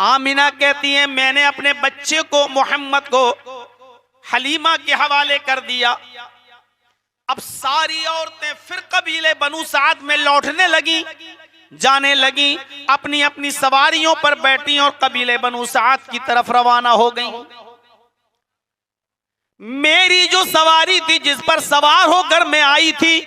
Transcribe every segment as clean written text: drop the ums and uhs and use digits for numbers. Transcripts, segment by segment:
आमिना कहती हैं मैंने अपने बच्चे को मोहम्मद को हलीमा के हवाले कर दिया। अब सारी औरतें फिर कबीले बनु साद में लौटने लगी, जाने लगी, अपनी अपनी सवारियों पर बैठी और कबीले बनु साद की तरफ रवाना हो गई। मेरी जो सवारी थी, जिस पर सवार होकर मैं आई थी,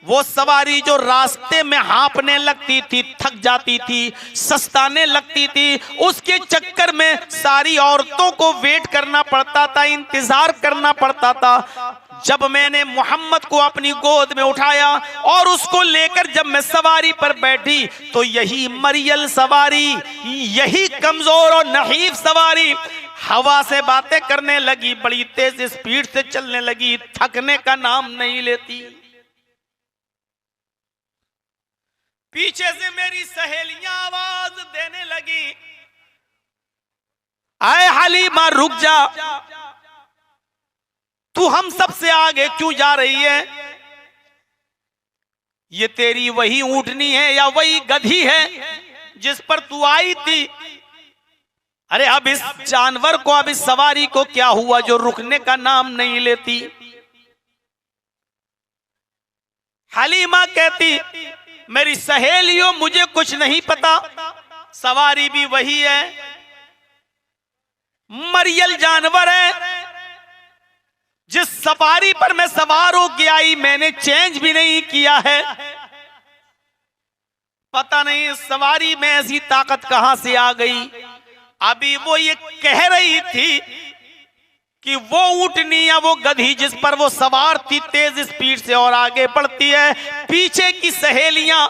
वो सवारी जो रास्ते में हाँपने लगती थी, थक जाती थी, सस्ताने लगती थी, उसके चक्कर में सारी औरतों को वेट करना पड़ता था, इंतजार करना पड़ता था। जब मैंने मोहम्मद को अपनी गोद में उठाया और उसको लेकर जब मैं सवारी पर बैठी, तो यही मरियल सवारी, यही कमजोर और नहीफ सवारी हवा से बातें करने लगी, बड़ी तेज स्पीड से चलने लगी, थकने का नाम नहीं लेती। पीछे से मेरी सहेलियां आवाज देने लगी, आए हलीमा रुक जा, तू हम सबसे आगे क्यों जा रही है? ये तेरी वही ऊंटनी है या वही गधी है जिस पर तू आई थी? अरे अब इस जानवर को, अब इस सवारी को क्या हुआ जो रुकने का नाम नहीं लेती? हलीमा कहती मेरी सहेलियों मुझे कुछ नहीं पता, सवारी भी वही है, मरियल जानवर है, जिस सवारी पर मैं सवार होके आई मैंने चेंज भी नहीं किया है। पता नहीं इस सवारी में ऐसी ताकत कहां से आ गई। अभी वो ये कह रही थी कि वो ऊंटनी या वो गधी जिस पर वो सवार थी तेज स्पीड से और आगे बढ़ती है, पीछे की सहेलियां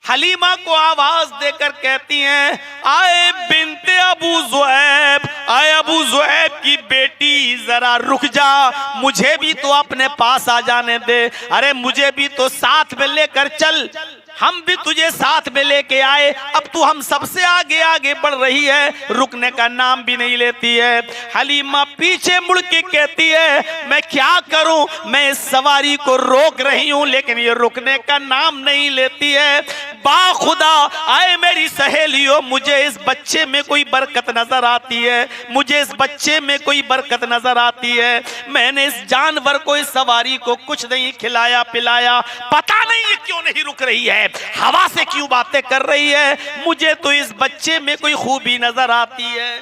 हलीमा को आवाज देकर कहती हैं, आए बिनते अबू ज़ुऐब, आए अबू ज़ुऐब की बेटी जरा रुक जा, मुझे भी तो अपने पास आ जाने दे, अरे मुझे भी तो साथ में लेकर चल, हम भी तुझे साथ में लेके आए, अब तू हम सबसे आगे आगे बढ़ रही है, रुकने का नाम भी नहीं लेती है। हलीमा पीछे मुड़ के कहती है मैं क्या करूं, मैं इस सवारी को रोक रही हूं लेकिन ये रुकने का नाम नहीं लेती है। बाखुदा आए मेरी सहेलियों, मुझे इस बच्चे में कोई बरकत नजर आती है, मुझे इस बच्चे में कोई बरकत नजर आती है। मैंने इस जानवर को, इस सवारी को कुछ नहीं खिलाया पिलाया, पता नहीं ये क्यों नहीं रुक रही है, हवा से क्यों बातें कर रही है, मुझे तो इस बच्चे में कोई खूबी नजर आती है।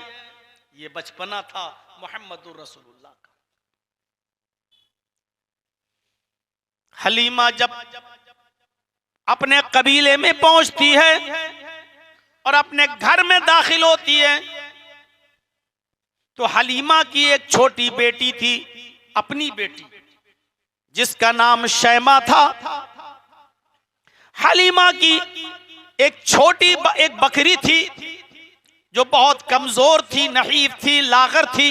ये बचपना था मोहम्मदुर रसूलुल्लाह का। हलीमा जब अपने कबीले में पहुंचती है और अपने घर में दाखिल होती है, तो हलीमा की एक छोटी बेटी थी, अपनी बेटी, जिसका नाम शैमा था। हलीमा की एक छोटी एक बकरी थी जो बहुत कमजोर थी, नहीफ थी, लागर थी,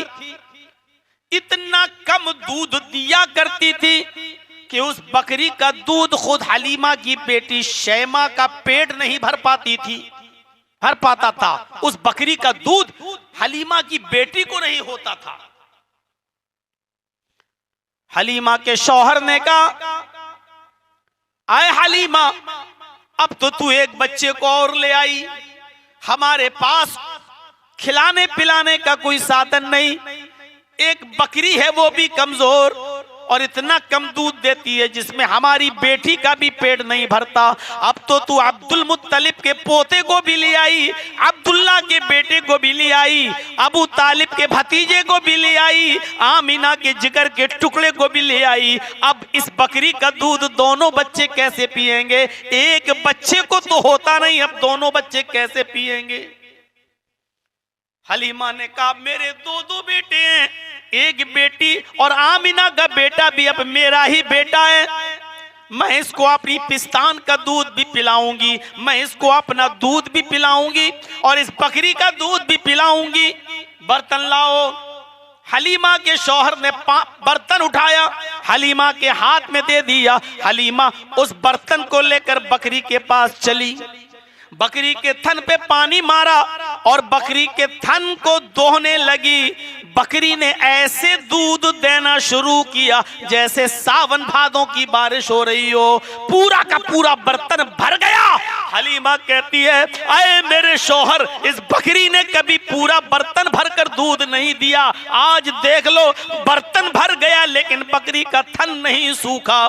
इतना कम दूध दिया करती थी कि उस बकरी का दूध खुद हलीमा की बेटी शैमा का पेट नहीं भर पाता था। उस बकरी का दूध हलीमा की बेटी को नहीं होता था। हलीमा के शौहर ने कहा, आए हलीमा, अब तो तू एक बच्चे को और ले आई, हमारे पास खिलाने पिलाने का कोई साधन नहीं, एक बकरी है वो भी कमजोर और इतना कम दूध देती है जिसमें हमारी बेटी का भी पेट नहीं भरता। अब तो तू अब्दुल मुत्तलिब के पोते को भी ले आई, अब्दुल्ला के बेटे को भी ले आई, अबू तालिब के भतीजे को भी ले आई, आमिना के जिगर के टुकड़े को भी ले आई। अब इस बकरी का दूध दोनों बच्चे कैसे पिएंगे? एक बच्चे को तो होता नहीं, अब दोनों बच्चे कैसे पिएंगे? हलीमा ने कहा, मेरे दो बेटे हैं, एक बेटी और आमिना का बेटा भी अब मेरा ही बेटा है, मैं इसको अपनी पिस्तान का दूध भी पिलाऊंगी, मैं इसको अपना दूध भी पिलाऊंगी और इस बकरी का दूध भी पिलाऊंगी। बर्तन लाओ। हलीमा के शौहर ने बर्तन उठाया, हलीमा के हाथ में दे दिया। हलीमा उस बर्तन को लेकर बकरी के पास चली, बकरी के थन पे पानी मारा और बकरी के थन को दोहने लगी। बकरी ने ऐसे दूध देना शुरू किया जैसे सावन भादों की बारिश हो रही हो। पूरा का पूरा बर्तन भर गया। हलीमा कहती है, अरे मेरे शौहर, इस बकरी ने कभी पूरा बर्तन भरकर दूध नहीं दिया। आज देख लो, बर्तन भर गया लेकिन बकरी का थन नहीं सूखा।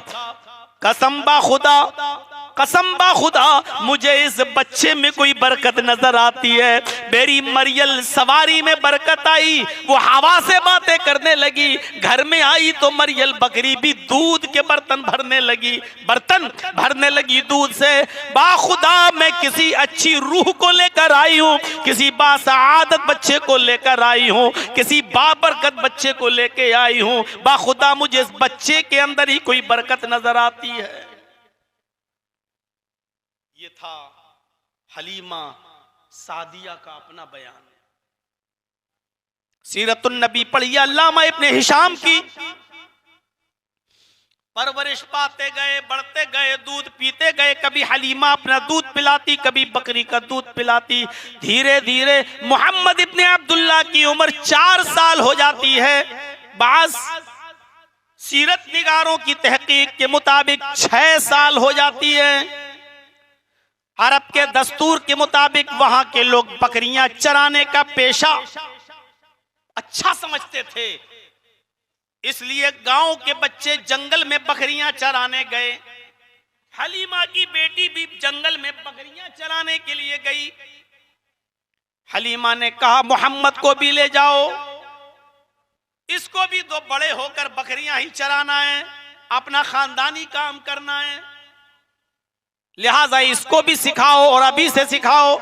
कसम बा खुदा, कसम बा खुदा, मुझे इस बच्चे में कोई बरकत नजर आती है। मेरी मरियल सवारी में बरकत आई, वो हवा से बातें करने लगी। घर में आई तो मरियल बकरी भी दूध के बर्तन भरने लगी दूध से। बा खुदा, मैं किसी अच्छी रूह को लेकर आई हूँ, किसी बासआदत बच्चे को लेकर आई हूँ, किसी बाबरकत बच्चे को लेके आई हूँ। बा खुदा, मुझे इस बच्चे के अंदर ही कोई बरकत नजर आती है। ये था हलीमा सादिया का अपना बयान। सीरतुन नबी पढ़िए अल्लामा इब्ने हिशाम की। परवरिश पाते गए, बढ़ते गए, दूध पीते गए। कभी हलीमा अपना दूध पिलाती, कभी बकरी का दूध पिलाती। धीरे धीरे मोहम्मद इब्ने अब्दुल्ला की उम्र 4 साल हो जाती है। बाज सीरत निगारों की तहकीक के मुताबिक 6 साल हो जाती है। अरब के दस्तूर के मुताबिक वहां के लोग बकरियां चराने का पेशा अच्छा समझते थे, इसलिए गांव के बच्चे जंगल में बकरियां चराने गए। हलीमा की बेटी भी जंगल में बकरियां चराने के लिए गई। हलीमा ने कहा, मोहम्मद को भी ले जाओ, इसको भी तो बड़े होकर बकरियां ही चराना है, अपना खानदानी काम करना है, लिहाजा इसको भी सिखाओ और अभी से सिखाओ।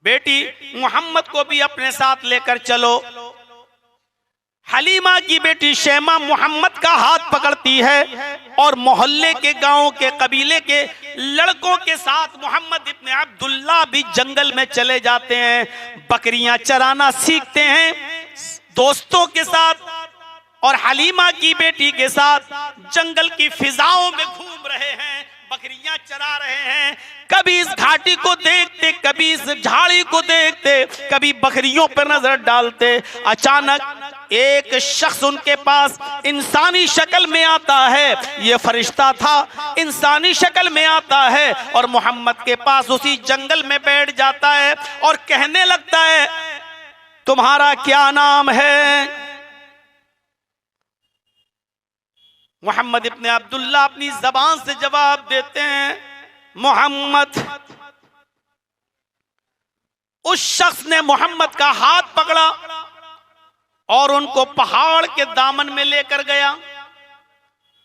बेटी मोहम्मद को भी अपने साथ लेकर चलो। हलीमा की बेटी शैमा मोहम्मद का हाथ पकड़ती है और मोहल्ले के, गांव के, कबीले के लड़कों के साथ मोहम्मद इब्ने अब्दुल्ला भी जंगल में चले जाते हैं, बकरियां चराना सीखते हैं दोस्तों के साथ। और हलीमा की बेटी के साथ जंगल की फिजाओं में घूम रहे हैं, बकरियां चरा रहे हैं। कभी इस घाटी को देखते, कभी इस झाड़ी को देखते, कभी बकरियों पर नजर डालते। अचानक एक शख्स उनके पास इंसानी शक्ल में आता है। ये फरिश्ता था, इंसानी शक्ल में आता है और मोहम्मद के पास उसी जंगल में बैठ जाता है और कहने लगता है, तुम्हारा क्या नाम है? मोहम्मद इब्ने अब्दुल्ला अपनी जबान से जवाब देते हैं, मोहम्मद। उस शख्स ने मोहम्मद का हाथ पकड़ा और उनको पहाड़ के दामन में लेकर गया।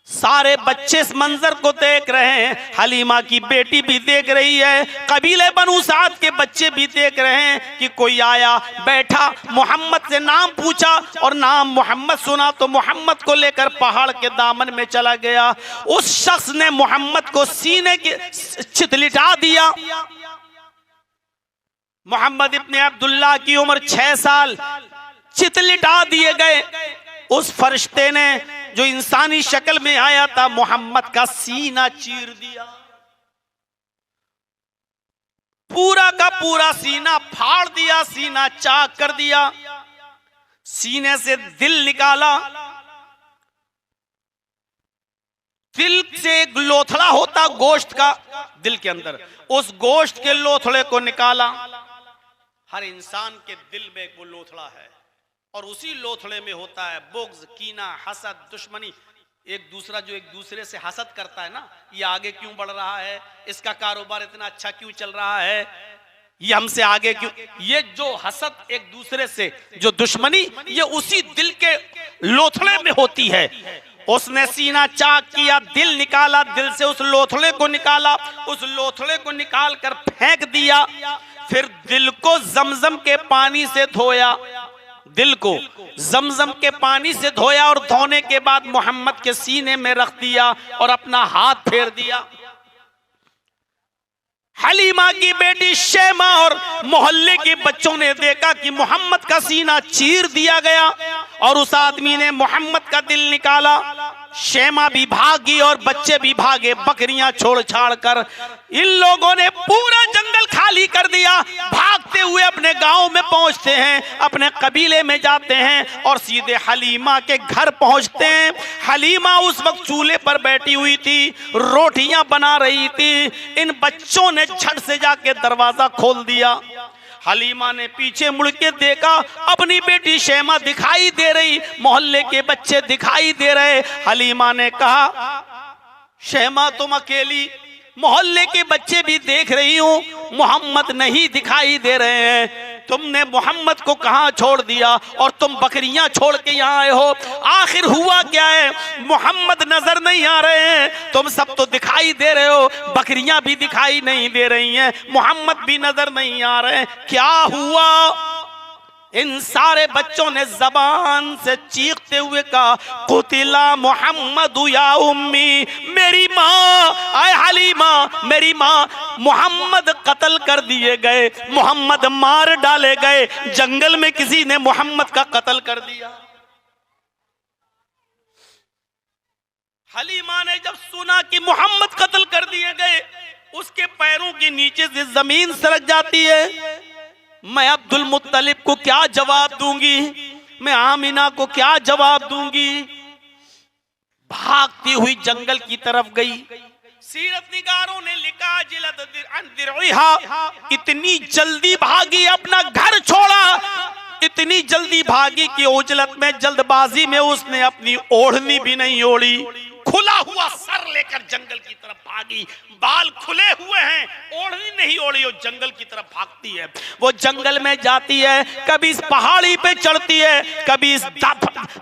सारे बच्चे इस मंजर को देख रहे हैं, हलीमा की बेटी भी देख रही है, कबीले बनु साद के बच्चे भी देख रहे हैं कि कोई आया, बैठा, मोहम्मद से नाम पूछा और नाम मोहम्मद सुना तो मोहम्मद को लेकर पहाड़ के दामन में चला गया। उस शख्स ने मोहम्मद को सीने के चितलिटा दिया। मोहम्मद इब्ने अब्दुल्ला की उम्र 6 साल, चितलिटा दिए गए। उस फरिश्ते ने जो इंसानी शक्ल में आया था, मोहम्मद का सीना चीर दिया, पूरा का पूरा सीना फाड़ दिया, सीना चाक कर दिया। सीने से दिल निकाला। दिल से एक लोथड़ा होता गोश्त का, दिल के अंदर, उस गोश्त के लोथड़े को निकाला। हर इंसान के दिल में वो लोथड़ा है और उसी लोथड़े में होता है बुग़्ज़, कीना, हसद, दुश्मनी। एक दूसरा जो एक दूसरे से हसद करता है ना, ये आगे क्यों बढ़ रहा है, इसका कारोबार इतना अच्छा क्यों चल रहा है, ये हमसे आगे क्यों, ये जो हसद एक दूसरे से, जो दुश्मनी, ये उसी दिल के लोथड़े में होती है। उसने सीना चाक किया, दिल निकाला, दिल से उस लोथड़े को निकाला, उस लोथड़े को निकाल कर फेंक दिया। फिर दिल को जमजम के पानी से धोया, दिल को जमजम के पानी से धोया और धोने के बाद मोहम्मद के सीने में रख दिया और अपना हाथ फेर दिया। हलीमा की बेटी शैमा और मोहल्ले के बच्चों ने देखा कि मोहम्मद का सीना चीर दिया गया और उस आदमी ने मोहम्मद का दिल निकाला। शैमा भी भागी और बच्चे भी भागे, बकरियां छोड़ छाड़ कर। इन लोगों ने पूरा जंगल खाली कर दिया। भागते भागते हुए अपने गांव में पहुंचते हैं, अपने कबीले में जाते हैं और सीधे हलीमा के घर पहुंचते हैं। हलीमा उस वक्त चूल्हे पर बैठी हुई थी, रोटियां बना रही थी। इन बच्चों ने झट से जाके दरवाजा खोल दिया। हलीमा ने पीछे मुड़ के देखा, अपनी बेटी शैमा दिखाई दे रही, मोहल्ले के बच्चे दिखाई दे रहे। हलीमा ने कहा, शैमा तुम अकेली, मोहल्ले के बच्चे भी देख रही हूं, मोहम्मद नहीं दिखाई दे रहे हैं। तुमने मोहम्मद को कहां छोड़ दिया और तुम बकरियां छोड़ के यहाँ आए हो? आखिर हुआ क्या है? मोहम्मद नजर नहीं आ रहे हैं, तुम सब तो दिखाई दे रहे हो, बकरियां भी दिखाई नहीं दे रही हैं, मोहम्मद भी नजर नहीं आ रहे हैं, क्या हुआ? इन सारे बच्चों ने जबान से चीखते हुए कहा, कुतिला मोहम्मद या उम्मी, मेरी माँ, आए हलीमा, मेरी माँ, मोहम्मद कत्ल कर दिए गए, मोहम्मद मार डाले गए, जंगल में किसी ने मोहम्मद का कत्ल कर दिया। हलीमा ने जब सुना कि मोहम्मद कत्ल कर दिए गए, उसके पैरों के नीचे से जमीन सरक जाती है। मैं अब्दुल मुत्तलिब को क्या जवाब दूंगी, मैं आमिना को क्या जवाब दूंगी? भागती हुई जंगल की तरफ गई। सीरतनिगारों ने लिखा, इतनी जल्दी भागी, अपना घर छोड़ा, इतनी जल्दी भागी कि उजलत में, जल्दबाजी में उसने अपनी ओढ़नी भी नहीं ओढ़ी, खुला हुआ सर लेकर जंगल की तरफ भागी। बाल खुले हुए हैं, ओढ़नी नहीं ओढ़ी, वो जंगल की तरफ भागती है। वो जंगल में जाती है, कभी इस पहाड़ी पे चढ़ती है, कभी इस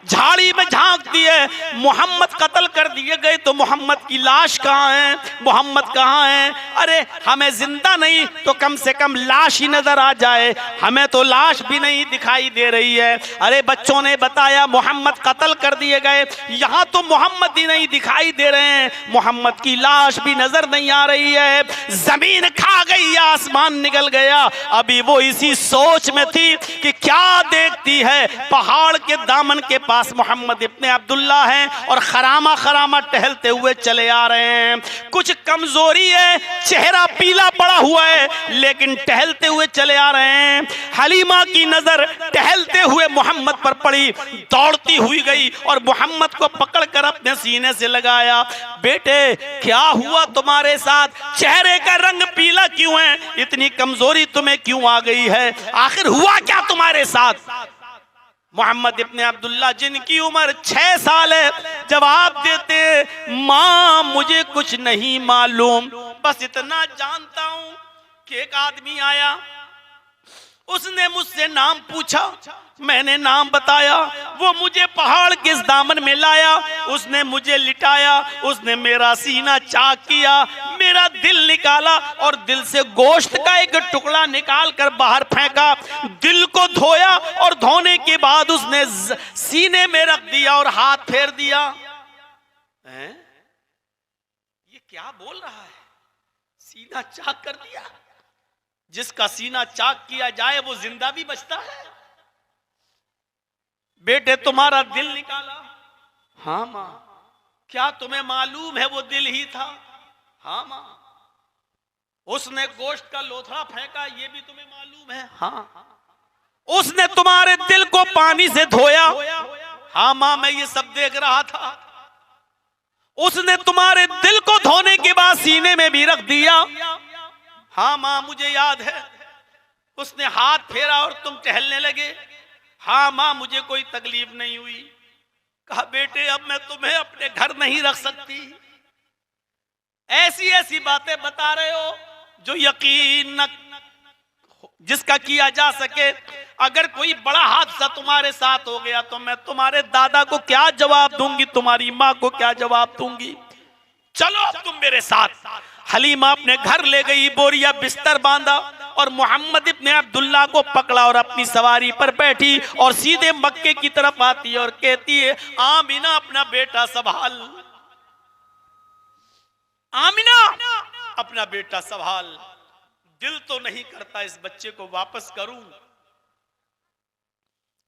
झाड़ी में झांकती है। मोहम्मद कत्ल कर दिए गए तो मोहम्मद की लाश कहाँ है? मोहम्मद कहाँ है? अरे हमें जिंदा नहीं तो कम से कम लाश ही नजर आ जाए, हमें तो लाश भी नहीं दिखाई दे रही है। अरे बच्चों ने बताया मोहम्मद कत्ल कर दिए गए, यहाँ तो मोहम्मद ही नहीं दिखाई दे रहे हैं, मोहम्मद की लाश भी नजर नहीं आ रही है। जमीन खा गई, आसमान निकल गया। अभी वो इसी सोच में थी कि क्या देखती है, पहाड़ के दामन के पास मोहम्मद इब्ने अब्दुल्ला हैं और खरामा खरामा टहलते हुए चले आ रहे हैं। कुछ कमजोरी है, चेहरा पीला पड़ा हुआ है, लेकिन टहलते हुए चले आ रहे हैं। हलीमा की नजर टहलते हुए मोहम्मद पर पड़ी, दौड़ती हुई गई और मोहम्मद को पकड़कर अपने सीने से लगाया। बेटे क्या हुआ तुम्हारे साथ? चेहरे का रंग पीला क्यों है? इतनी कमजोरी तुम्हें क्यों आ गई है? आखिर हुआ क्या तुम्हारे साथ? मोहम्मद इब्ने अब्दुल्ला, जिनकी उम्र 6 साल है, जवाब देते, माँ मुझे कुछ नहीं मालूम, बस इतना जानता हूं कि एक आदमी आया, उसने मुझसे नाम पूछा, मैंने नाम बताया, वो मुझे पहाड़ के इस दामन में लाया, उसने मुझे लिटाया, उसने मेरा सीना चाक किया, मेरा दिल निकाला और दिल से गोश्त का एक टुकड़ा निकाल कर बाहर फेंका, दिल को धोया और धोने के बाद उसने सीने में रख दिया और हाथ फेर दिया। ये क्या बोल रहा है? सीना चाक कर दिया? जिसका सीना चाक किया जाए वो जिंदा भी बचता है। बेटे तुम्हारा दिल निकाला? हाँ माँ। क्या तुम्हें मालूम है वो दिल ही था? हाँ माँ। उसने गोश्त का लोथड़ा फेंका, ये भी तुम्हें मालूम है? हाँ। उसने तुम्हारे दिल को पानी से धोया? हाँ माँ, मैं ये सब देख रहा था। उसने तुम्हारे दिल को धोने के बाद सीने में भी रख दिया? हाँ माँ, मुझे याद है। उसने हाथ फेरा और तुम टहलने लगे? हाँ माँ, मुझे कोई तकलीफ नहीं हुई। कहा बेटे अब मैं तुम्हें अपने घर नहीं रख सकती। ऐसी ऐसी बातें बता रहे हो जो यकीन न जिसका किया जा सके। अगर कोई बड़ा हादसा तुम्हारे साथ हो गया तो मैं तुम्हारे दादा को क्या जवाब दूंगी, तुम्हारी माँ को क्या जवाब दूंगी? चलो तुम मेरे साथ। हलीमा अपने घर ले गई, बोरिया बिस्तर बांधा और मोहम्मद इब्ने अब्दुल्ला को पकड़ा और अपनी सवारी पर बैठी और सीधे मक्के की तरफ आती है और कहती है, आमिना अपना बेटा संभाल, आमिना अपना बेटा संभाल। दिल तो नहीं करता इस बच्चे को वापस करूं,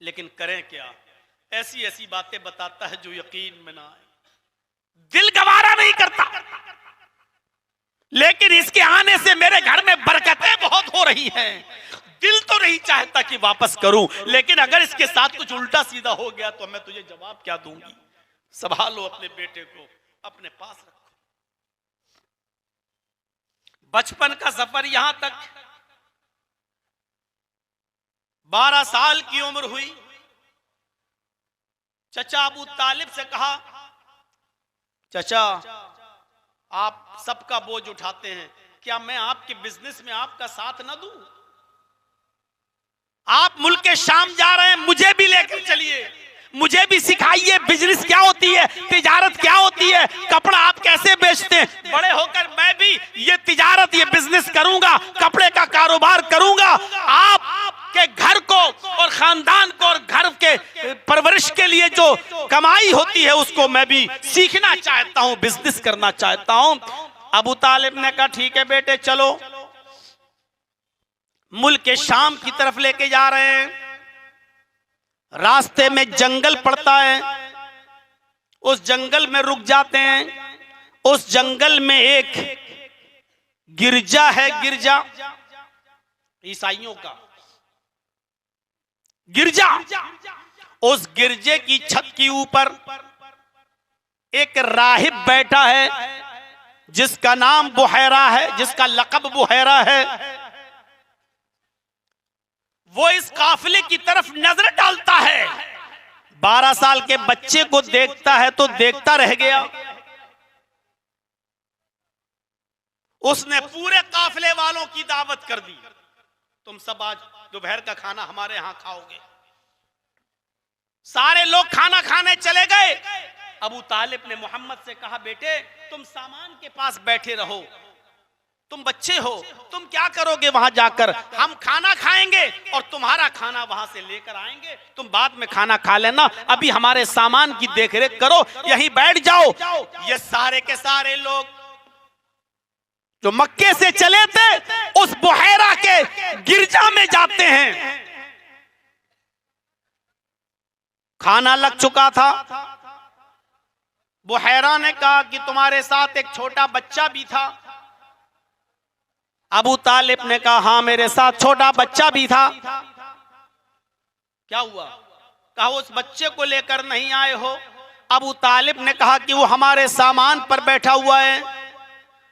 लेकिन करें क्या? ऐसी ऐसी बातें बताता है जो यकीन में ना आए। दिल गवारा नहीं करता, लेकिन इसके आने से मेरे घर में बरकतें बहुत हो रही हैं, दिल तो नहीं चाहता कि वापस करूं, लेकिन अगर इसके साथ कुछ उल्टा सीधा हो गया तो मैं तुझे जवाब क्या दूंगी। संभालो अपने बेटे को, अपने पास रखो। बचपन का सफर यहां तक, 12 साल की उम्र हुई। चचा अबू तालिब से कहा, चचा आप सबका बोझ उठाते हैं, क्या मैं आपके बिजनेस में आपका साथ ना दूं? आप मुल्क के शाम जा रहे हैं, मुझे भी लेकर चलिए, मुझे भी सिखाइए बिजनेस क्या होती है, तिजारत क्या होती है, कपड़ा आप कैसे बेचते हैं। बड़े होकर मैं भी ये तिजारत, ये बिजनेस करूंगा, कपड़े का कारोबार करूंगा। आप के घर को और खानदान को और घर के परवरिश के लिए जो कमाई होती है उसको मैं भी सीखना चाहता हूं, बिजनेस करना चाहता हूं। अबू तालिब ने कहा ठीक है बेटे चलो। मुल्क के शाम की तरफ लेके जा रहे हैं। रास्ते में जंगल पड़ता है, उस जंगल में रुक जाते हैं। उस जंगल में एक गिरजा है, गिरजा ईसाइयों का गिरजा। उस गिरजे की छत के ऊपर एक राहिब बैठा है जिसका नाम बुहैरा है, जिसका लक़ब बुहैरा है। वो इस काफिले की तरफ नजर डालता है। 12 साल के बच्चे को देखता है तो देखता रह गया। उसने पूरे काफिले वालों की दावत कर दी, तुम सब आज दोपहर का खाना हमारे यहां खाओगे। सारे लोग खाना खाने चले गए। अबू तालिब ने मोहम्मद से कहा बेटे तुम सामान के पास बैठे रहो, तुम बच्चे हो, तुम क्या करोगे वहां जाकर? हम खाना खाएंगे और तुम्हारा खाना वहां से लेकर आएंगे, तुम बाद में खाना खा लेना, अभी हमारे सामान की देखरेख करो, यहीं बैठ जाओ। ये सारे के सारे लोग जो मक्के से चले थे उस बुहैरा के गिरजा में जाते हैं। खाना लग चुका था। बुहैरा ने कहा कि तुम्हारे साथ एक छोटा बच्चा भी था। अबू तालिब ने कहा हाँ मेरे साथ छोटा बच्चा भी था। क्या हुआ? कहा उस बच्चे को लेकर नहीं आए हो? अबू तालिब ने कहा कि वो हमारे सामान पर बैठा हुआ है,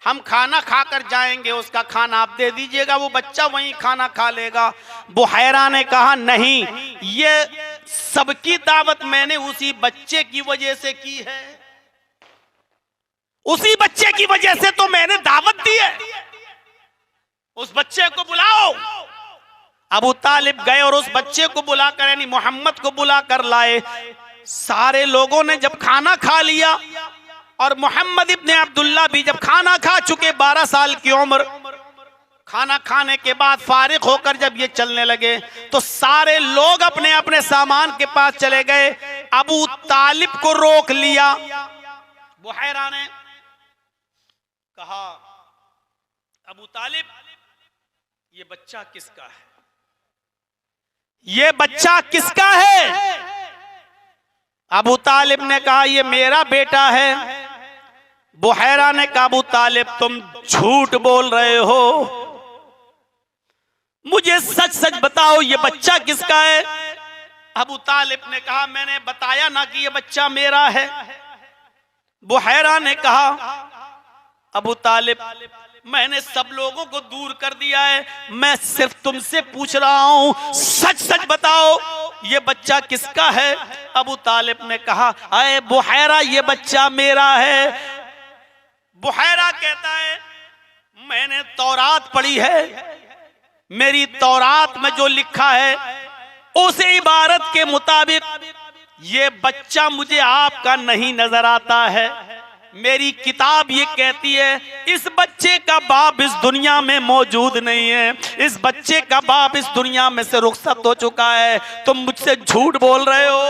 हम खाना खाकर जाएंगे, उसका खाना आप दे दीजिएगा, वो बच्चा वहीं खाना खा लेगा। बुहैरा ने कहा नहीं, ये सबकी दावत मैंने उसी बच्चे की वजह से की है, उसी बच्चे की वजह से तो मैंने दावत दी है, उस बच्चे को बुलाओ। अबू तालिब गए और उस बच्चे को बुलाकर यानी मोहम्मद को बुलाकर लाए। सारे लोगों ने जब खाना खा लिया और मोहम्मद इब्ने अब्दुल्ला भी जब खाना खा चुके, 12 साल की उम्र, खाना खाने के बाद फारिग होकर जब ये चलने लगे तो सारे लोग अपने अपने सामान के पास चले गए। अबू तालिब को रोक लिया। बुहैरा ने कहा अबू तालिब ये बच्चा किसका है? ये बच्चा किसका है? अबू तालिब ने कहा ये मेरा बेटा है। बुहैरा ने कहा अबू तालिब तुम झूठ बोल रहे हो, मुझे सच सच बताओ ये बच्चा किसका है? अबू तालिब ने कहा मैंने बताया ना कि ये बच्चा मेरा है। बुहैरा ने कहा अबू तालिब मैंने सब लोगों को दूर कर दिया है, मैं सिर्फ तुमसे पूछ रहा हूं, सच सच बताओ ये बच्चा किसका है? अबू तालिब ने कहा अरे बुहैरा ये बच्चा मेरा है। बुहैरा कहता है मैंने तौरात पढ़ी है, मेरी तौरात में जो लिखा है उस इबारत के मुताबिक ये बच्चा मुझे आपका नहीं नजर आता है। मेरी किताब ये कहती है इस बच्चे का बाप इस दुनिया में मौजूद नहीं है, इस बच्चे का बाप इस दुनिया में से रुखसत हो चुका है, तुम मुझसे झूठ बोल रहे हो।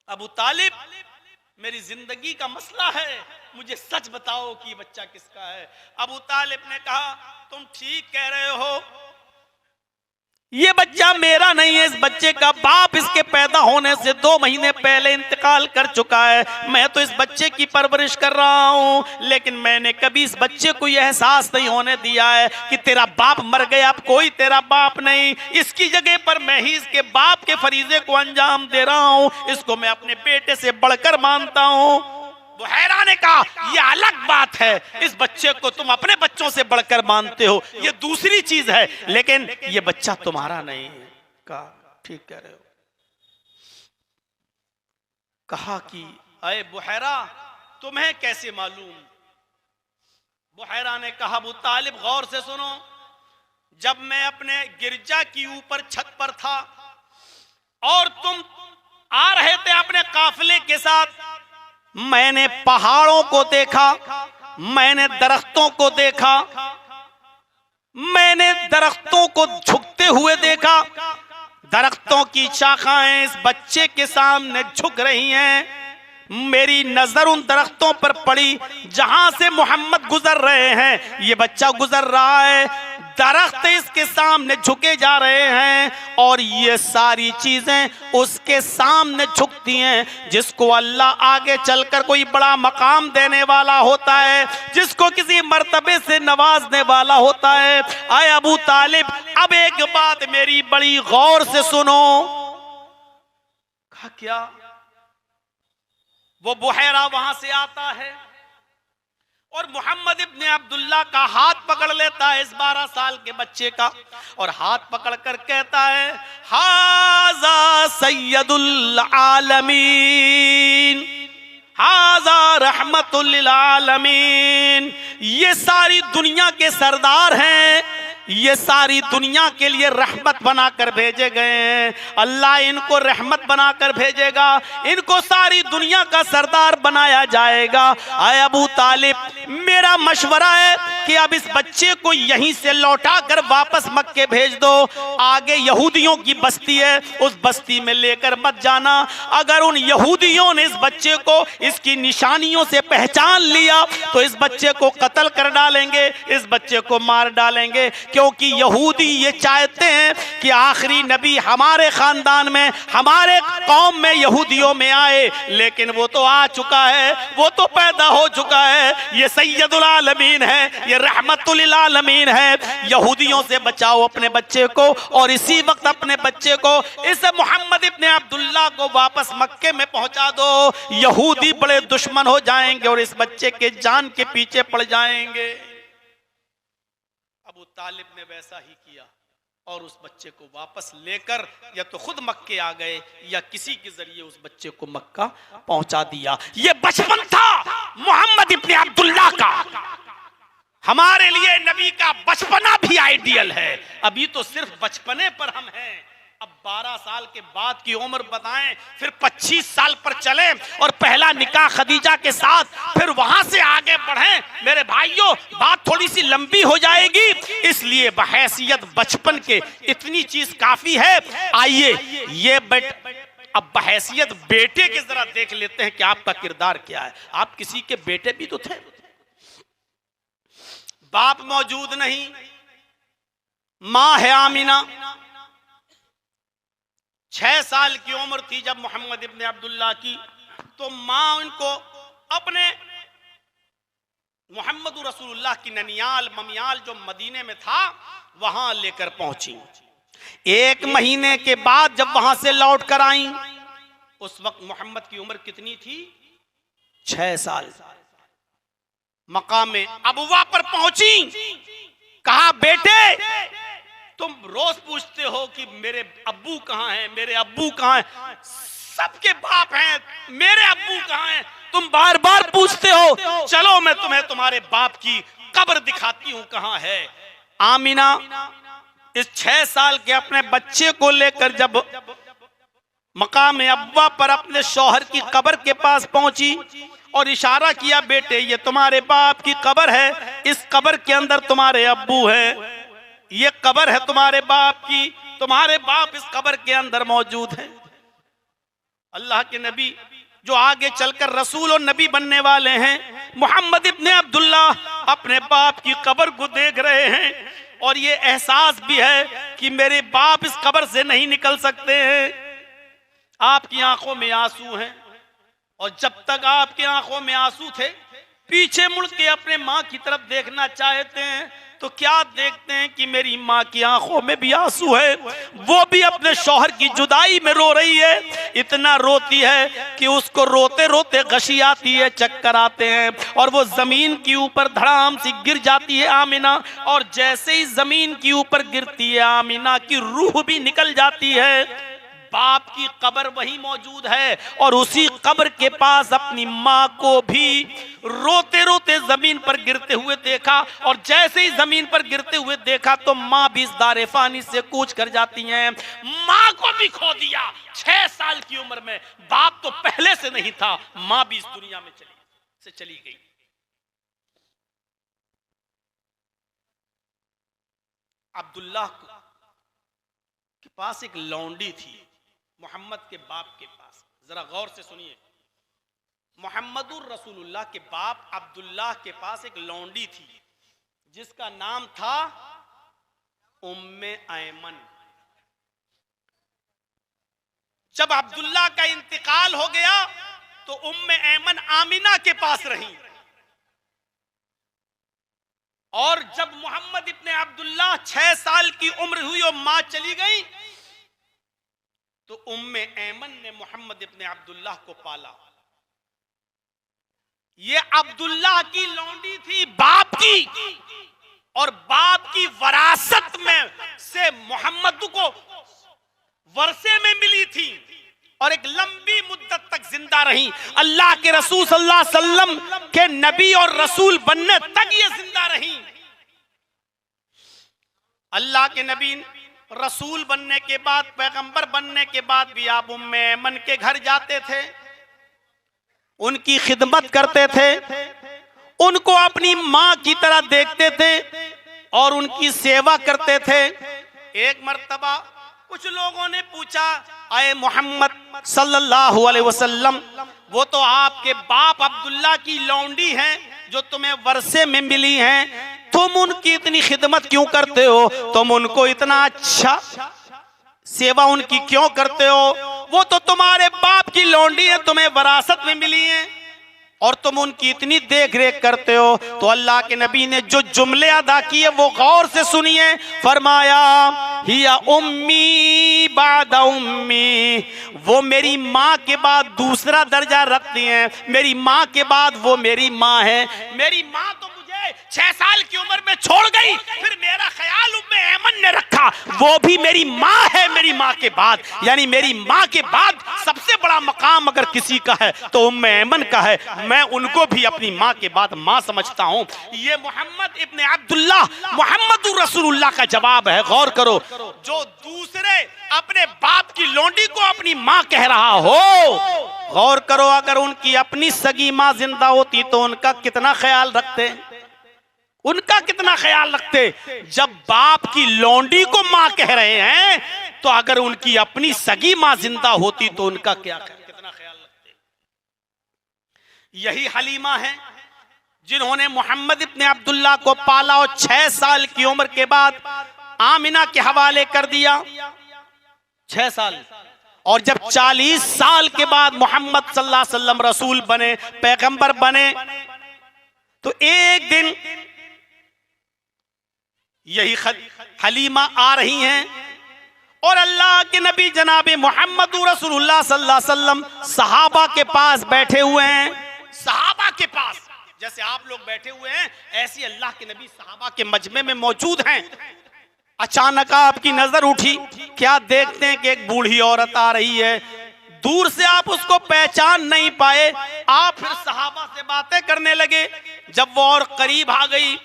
अबू तालिब मेरी जिंदगी का मसला है, मुझे सच बताओ कि ये बच्चा किसका है। अबू तालिब ने कहा तुम ठीक कह रहे हो, ये बच्चा मेरा नहीं है, इस बच्चे का बाप इसके पैदा होने से 2 महीने पहले इंतकाल कर चुका है। मैं तो इस बच्चे की परवरिश कर रहा हूं, लेकिन मैंने कभी इस बच्चे को यह एहसास नहीं होने दिया है कि तेरा बाप मर गया, अब कोई तेरा बाप नहीं। इसकी जगह पर मैं ही इसके बाप के फरीजे को अंजाम दे रहा हूं, इसको मैं अपने बेटे से बढ़कर मानता हूं। बुहैरा ने कहा यह अलग बात है, इस बच्चे को तुम अपने बच्चों से बढ़कर मानते हो, यह दूसरी चीज है, लेकिन यह बच्चा तुम्हारा नहीं है। कहा ठीक कह रहे हो। कहा कि अरे बुहैरा तुम्हें कैसे मालूम? बुहैरा ने कहा अबू तालिब गौर से सुनो, जब मैं अपने गिरजा की ऊपर छत पर था और तुम आ रहे थे अपने काफिले के साथ, मैंने पहाड़ों को देखा, मैंने दरख्तों को देखा, मैंने दरख्तों को झुकते हुए देखा। दरख्तों की शाखाएं इस बच्चे के सामने झुक रही हैं। मेरी नजर उन दरख्तों पर पड़ी जहां से मोहम्मद गुजर रहे हैं। ये बच्चा गुजर रहा है, दरख्त इसके सामने झुके जा रहे हैं और ये सारी चीजें उसके सामने झुकती हैं। जिसको अल्लाह आगे चलकर कोई बड़ा मकाम देने वाला होता है, जिसको किसी मर्तबे से नवाजने वाला होता है। आए अबू तालिब, अब एक बात मेरी बड़ी गौर से सुनो। कहा क्या? वो बुहैरा वहां से आता है और मोहम्मद इब्ने अब्दुल्ला का हाथ पकड़ लेता है, इस 12 साल के बच्चे का, और हाथ पकड़कर कहता है हाजा सैयदुल आलमीन, हाजा रहमतुल लिल आलमीन। ये सारी दुनिया के सरदार हैं, ये सारी दुनिया के लिए रहमत बनाकर भेजे गए हैं। अल्लाह इनको रहमत बनाकर भेजेगा, इनको सारी दुनिया का सरदार बनाया जाएगा। आए अबू तालिब, मेरा मशवरा है कि अब इस बच्चे को यहीं से लौटा कर वापस मक्के भेज दो। आगे यहूदियों की बस्ती है, उस बस्ती में लेकर मत जाना। अगर उन यहूदियों ने इस बच्चे को इसकी निशानियों से पहचान लिया तो इस बच्चे को कत्ल कर डालेंगे, इस बच्चे को मार डालेंगे, क्योंकि यहूदी ये चाहते हैं कि आखिरी नबी हमारे खानदान में, हमारे कौम में, यहूदियों में आए। लेकिन वो तो आ चुका है, वो तो पैदा हो चुका है, ये सैयदुल आलमीन है, ये रहमतुल लिल आलमीन है। यहूदियों से बचाओ अपने बच्चे को, और इसी वक्त अपने बच्चे को, इस मोहम्मद इब्ने अब्दुल्ला को वापस मक्के में पहुंचा दो। यहूदी बड़े दुश्मन हो जाएंगे और इस बच्चे के जान के पीछे पड़ जाएंगे। अबू तालिब ने वैसा ही किया और उस बच्चे को वापस लेकर या तो खुद मक्के आ गए या किसी के जरिए उस बच्चे को मक्का पहुंचा दिया। ये बचपन था मोहम्मद इब्ने अब्दुल्ला का। हमारे लिए नबी का बचपना भी आइडियल है। अभी तो सिर्फ बचपने पर हम हैं, अब 12 साल के बाद की उम्र बताएं, फिर 25 साल पर चलें और पहला निकाह खदीजा के साथ, फिर वहां से आगे बढ़ें। मेरे भाइयों, बात थोड़ी सी लंबी हो जाएगी, इसलिए बहैसियत बचपन के इतनी चीज काफी है। आइए ये अब बहैसियत बेटे के जरा देख लेते हैं कि आपका किरदार क्या है। आप किसी के बेटे भी तो थे, बाप मौजूद नहीं, मां है आमिना। 6 साल की उम्र थी जब मोहम्मद इब्ने अब्दुल्ला की, तो मां उनको अपने मोहम्मद रसूलुल्लाह की ननियाल ममियाल जो मदीने में था वहां लेकर पहुंची। 1 महीने के बाद जब वहां से लौट कर आई, उस वक्त मोहम्मद की उम्र कितनी थी? 6 साल। मकाम अबवा पर पहुंची, कहा बेटे तुम रोज पूछते हो कि मेरे अब्बू कहाँ हैं, मेरे अब्बू कहाँ हैं, सबके बाप हैं, मेरे अब्बू कहाँ हैं, तुम बार बार पूछते हो। चलो मैं तुम्हें तुम्हारे बाप की कब्र दिखाती हूं कहाँ है। आमिना इस 6 साल के अपने बच्चे को लेकर जब मकाम अब्वा पर अपने शौहर की कब्र के पास पहुंची और इशारा किया, बेटे ये तुम्हारे बाप की कब्र है, इस कब्र के अंदर तुम्हारे अब्बू हैं, ये कब्र है तुम्हारे बाप की, तुम्हारे बाप इस कब्र के अंदर मौजूद है। अल्लाह के नबी जो आगे चलकर रसूल और नबी बनने वाले हैं, मोहम्मद इब्ने अब्दुल्ला अपने बाप की कब्र को देख रहे हैं और ये एहसास भी है कि मेरे बाप इस कब्र से नहीं निकल सकते हैं। आपकी आंखों में आंसू हैं, और जब तक आपकी आंखों में आंसू थे, पीछे मुड़ के अपने माँ की तरफ देखना चाहते हैं तो क्या देखते हैं कि मेरी माँ की आंखों में भी आंसू है, वो भी अपने शौहर की जुदाई में रो रही है। इतना रोती है कि उसको रोते रोते गशी आती है, चक्कर आते हैं, और वो जमीन के ऊपर धड़ाम से गिर जाती है आमिना। और जैसे ही जमीन के ऊपर गिरती है, आमिना की रूह भी निकल जाती है। बाप की कब्र वही मौजूद है, और उसी कब्र के पास अपनी माँ को भी रोते रोते जमीन पर गिरते हुए देखा। और जैसे ही जमीन पर गिरते हुए देखा तो माँ भी इस दारे फानी से कूच कर जाती हैं। माँ को भी खो दिया 6 साल की उम्र में। बाप तो पहले से नहीं था, माँ भी इस दुनिया में चली गई। अब्दुल्लाह के पास एक लौंडी थी, मोहम्मद के बाप के पास। जरा गौर से सुनिए, मोहम्मदुर रसूलुल्लाह के बाप अब्दुल्लाह के पास एक लौंडी थी जिसका नाम था उम्मे ऐमन। जब अब्दुल्लाह का इंतकाल हो गया तो उम्मे ऐमन आमिना के पास रही, और जब मोहम्मद इब्ने अब्दुल्लाह 6 साल की उम्र हुई और मां चली गई तो उम्मे ऐमन ने मोहम्मद इब्ने अब्दुल्लाह को पाला। ये अब्दुल्लाह की लौंडी थी बाप की, और बाप की वरासत में से मोहम्मद को वर्षे में मिली थी, और एक लंबी मुद्दत तक जिंदा रही। अल्लाह के रसूल सल्लल्लाहु अलैहि वसल्लम के नबी और रसूल बनने तक ये जिंदा रही। अल्लाह के नबी रसूल बनने के बाद, पैगंबर बनने के बाद भी आप उम्मे ऐमन के घर जाते थे, उनकी खिदमत करते थे, उनको अपनी माँ की तरह देखते थे और उनकी सेवा करते थे। एक मर्तबा कुछ लोगों ने पूछा, आए मोहम्मद सल्लल्लाहु अलैहि वसल्लम, वो तो आपके बाप अब्दुल्लाह की लौंडी हैं जो तुम्हें वर्षे में मिली हैं, तुम उनकी इतनी खिदमत क्यों करते हो? तुम उनको इतना अच्छा सेवा उनकी क्यों करते हो? वो तो तुम्हारे बाप की लौंडी है, तुम्हें विरासत में मिली है, और तुम उनकी इतनी देख रेख करते हो। तो अल्लाह के नबी ने जो जुमले अदा किए वो गौर से सुनिए। फरमाया, हिया उम्मी बाद उम्मी, वो मेरी माँ के बाद दूसरा दर्जा रखती हैं, मेरी माँ के बाद वो मेरी माँ है। मेरी माँ तो 6 साल की उम्र में छोड़ गई, फिर मेरा ख्याल उम्मे ऐमन ने रखा, वो भी मेरी माँ है मेरी माँ के बाद। यानी मेरी माँ के बाद सबसे बड़ा मकाम अगर किसी का है तो उम्मे ऐमन का है। मैं उनको भी अपनी माँ के बाद माँ समझता हूँ। ये मोहम्मद इब्ने अब्दुल्लाह मोहम्मदुर रसूलुल्लाह का जवाब है। गौर करो, जो दूसरे अपने बाप की लौंडी को अपनी माँ कह रहा हो, गौर करो, अगर उनकी अपनी सगी माँ जिंदा होती तो उनका कितना ख्याल रखते, उनका कितना ख्याल रखते। जब बाप की लौंडी को माँ कह रहे हैं तो अगर उनकी अपनी सगी माँ जिंदा होती तो उनका कितना ख्याल रखते। यही हलीमा है जिन्होंने मोहम्मद इब्ने अब्दुल्लाह को पाला और 6 साल की उम्र के बाद आमिना के हवाले कर दिया। 6 साल, और जब 40 साल के बाद मोहम्मद सल्लल्लाहु अलैहि वसल्लम रसूल बने, पैगंबर बने, तो एक दिन यही हलीमा आ रही हैं और अल्लाह के नबी जनाब मोहम्मद रसूलुल्लाह सल्लल्लाहु अलैहि वसल्लम सहाबा के पास बैठे हुए हैं। सहाबा के पास जैसे आप लोग बैठे हुए हैं, ऐसी अल्लाह के नबी सहाबा के मजमे में मौजूद हैं। अचानक आपकी नजर उठी, क्या देखते हैं कि एक बूढ़ी औरत आ रही है। दूर से आप उसको पहचान नहीं पाए, आप फिर सहाबा से बातें करने लगे। जब वो और करीब आ गई,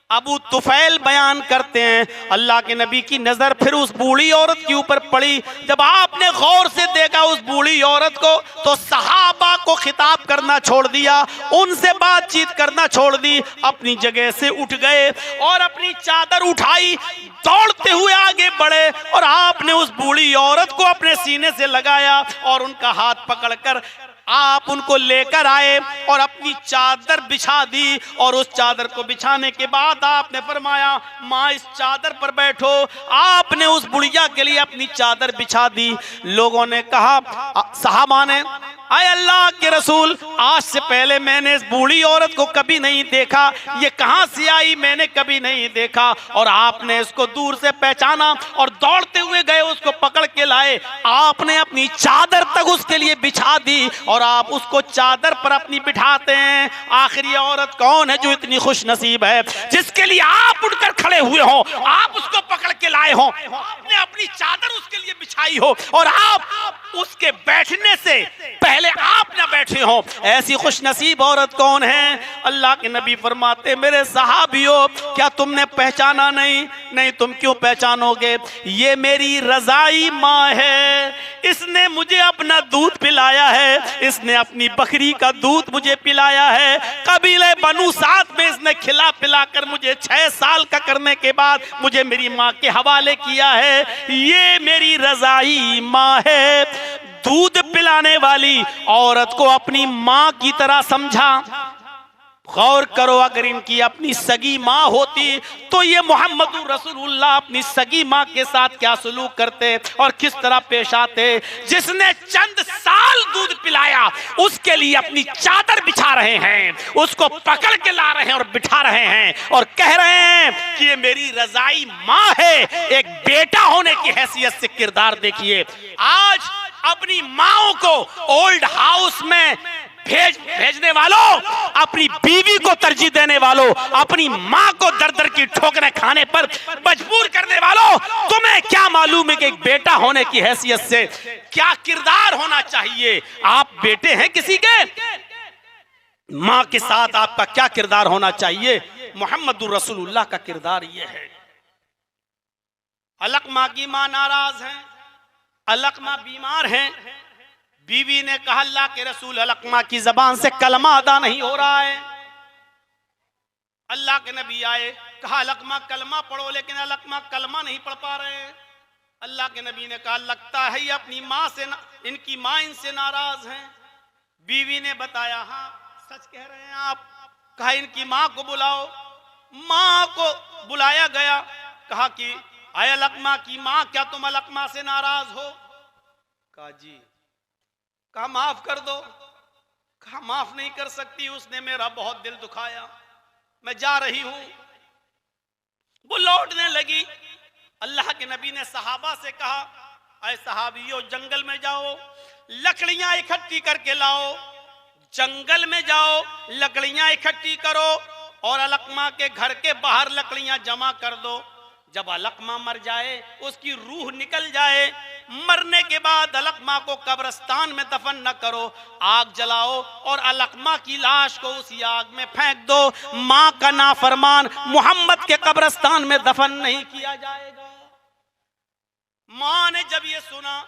अबू तुफैल बयान करते हैं, अल्लाह के नबी की नजर फिर उस बूढ़ी औरत के ऊपर पड़ी। जब आपने गौर से देखा उस बूढ़ी औरत को, तो सहाबा को खिताब करना छोड़ दिया, उनसे बातचीत करना छोड़ दी, अपनी जगह से उठ गए और अपनी चादर उठाई, दौड़ते हुए आगे बढ़े और आपने उस बूढ़ी औरत को अपने सीने से लगाया और उनका हाथ पकड़कर आप उनको लेकर आए और अपनी चादर बिछा दी। और उस चादर को बिछाने के बाद आपने फरमाया, माँ इस चादर पर बैठो। आपने उस बुढ़िया के लिए अपनी चादर बिछा दी। लोगों ने कहा, सहाबा ने, आए अल्लाह के रसूल, आज से पहले मैंने इस बूढ़ी औरत को कभी नहीं देखा, ये कहां से आई मैंने कभी नहीं देखा। और आपने इसको दूर से पहचाना और दौड़ते हुए गए, उसको पकड़ के लाए। आपने अपनी चादर तक उसके लिए बिछा दी और आप उसको चादर पर अपनी बिठाते हैं। आखिर ये औरत कौन है जो इतनी खुश नसीब है जिसके लिए आप उठकर खड़े हुए हो, आप उसको पकड़ के लाए हो, आपने अपनी चादर उसके लिए बिछाई हो और आप उसके बैठने से पहले आप ना बैठे हो। ऐसी खुश नसीब औरत कौन है? अल्लाह के नबी फरमाते, मेरे सहाबियों, क्या तुमने पहचाना नहीं? नहीं, तुम क्यों पहचानोगे? ये मेरी रज़ाई माँ है, इसने मुझे अपना दूध पिलाया है, इसने अपनी बकरी का दूध मुझे पिलाया है। कबीले बनु साद में इसने खिला पिला कर मुझे 6 साल का करने के बाद मुझे मेरी माँ के हवाले किया है। ये मेरी रज़ाई माँ है। दूध पिलाने वाली औरत को अपनी माँ की तरह समझा। गौर करो, अगर इनकी अपनी सगी माँ होती तो ये मोहम्मद रसूलुल्लाह अपनी सगी माँ के साथ क्या सलूक करते और किस तरह पेश आते। जिसने चंद साल दूध पिलाया उसके लिए अपनी चादर बिछा रहे हैं, उसको पकड़ के ला रहे हैं और बिठा रहे हैं और कह रहे हैं कि ये मेरी रज़ाई माँ है। एक बेटा होने की हैसियत से किरदार देखिए। आज अपनी माओ को ओल्ड हाउस में भेजने वालों, अपनी बीवी को तरजीह देने वालों, अपनी माँ को दर दर की ठोकरें खाने पर मजबूर करने वालों, तुम्हें क्या मालूम है कि एक बेटा होने की हैसियत से क्या किरदार होना चाहिए? आप बेटे हैं किसी के, माँ के साथ आपका क्या किरदार होना चाहिए? मोहम्मदुर रसूलुल्लाह का किरदार यह है। अलकमा की माँ नाराज है, अलकमा बीमार है। बीवी ने कहा, अल्लाह के रसूल, अलकमा की जबान से कलमा अदा नहीं हो रहा है। अल्लाह के नबी आए, कहा अलकमा कलमा पढ़ो, लेकिन अलकमा कलमा नहीं पढ़ पा रहे हैं। अल्लाह के नबी ने कहा, लगता है ये अपनी माँ से, इनकी माँ इनसे नाराज है। बीवी ने बताया, हाँ सच कह रहे हैं आप। कहा इनकी माँ को बुलाओ। माँ को बुलाया गया। कहा कि आए अलकमा की माँ, क्या तुम अलकमा से नाराज हो? कहा जी। कहा माफ कर दो। कहा माफ नहीं कर सकती, उसने मेरा बहुत दिल दुखाया, मैं जा रही हूं। वो लौटने लगी। अल्लाह के नबी ने सहाबा से कहा, ऐ सहाबियों, जंगल में जाओ, लकड़ियां इकट्ठी करके लाओ। जंगल में जाओ, लकड़ियां इकट्ठी करो और अलकमा के घर के बाहर लकड़ियां जमा कर दो। जब अलकमा मर जाए, उसकी रूह निकल जाए, मरने के बाद अलकमा को कब्रिस्तान में दफन न करो, आग जलाओ और अलकमा की लाश को उसी आग में फेंक दो। माँ का नाफरमान मोहम्मद के कब्रिस्तान में दफन नहीं किया जाएगा। माँ ने जब ये सुना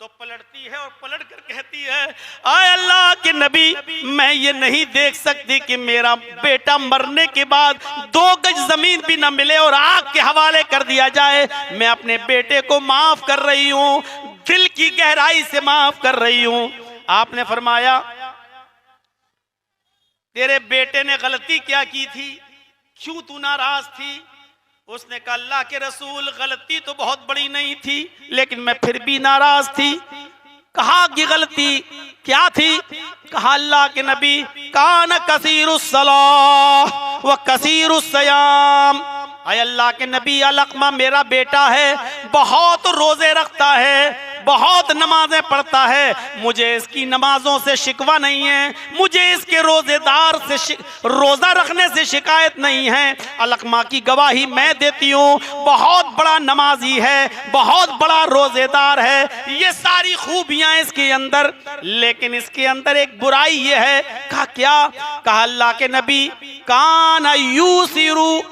तो पलटती है और पलट कर कहती है, आए अल्लाह के नबी, मैं ये नहीं देख सकती कि मेरा बेटा मरने के बाद 2 गज जमीन भी न मिले और आग के हवाले कर दिया जाए। मैं अपने बेटे को माफ कर रही हूँ, दिल की गहराई से माफ कर रही हूँ। आपने फरमाया, तेरे बेटे ने गलती क्या की थी, क्यों तू नाराज थी? उसने कहा, अल्लाह के रसूल, गलती तो बहुत बड़ी नहीं थी, लेकिन मैं फिर भी नाराज थी। कहा कि गलती क्या थी? कहा, अल्लाह के नबी, कान कसीरुस सलाह व कसीरुस सयाम। आय अल्लाह के नबी, अलकमा मेरा बेटा है, बहुत रोजे रखता है, बहुत नमाजें पढ़ता है, मुझे इसकी नमाजों से शिकवा नहीं है, मुझे इसके रोजेदार से रोजा रखने से शिकायत नहीं है। अलकमा की गवाही मैं देती हूँ, बहुत बड़ा नमाजी है, बहुत बड़ा रोजेदार है, ये सारी खूबियां इसके अंदर, लेकिन इसके अंदर एक बुराई ये है। कहा क्या? कहा अल्लाह के नबी, कान यूसिरु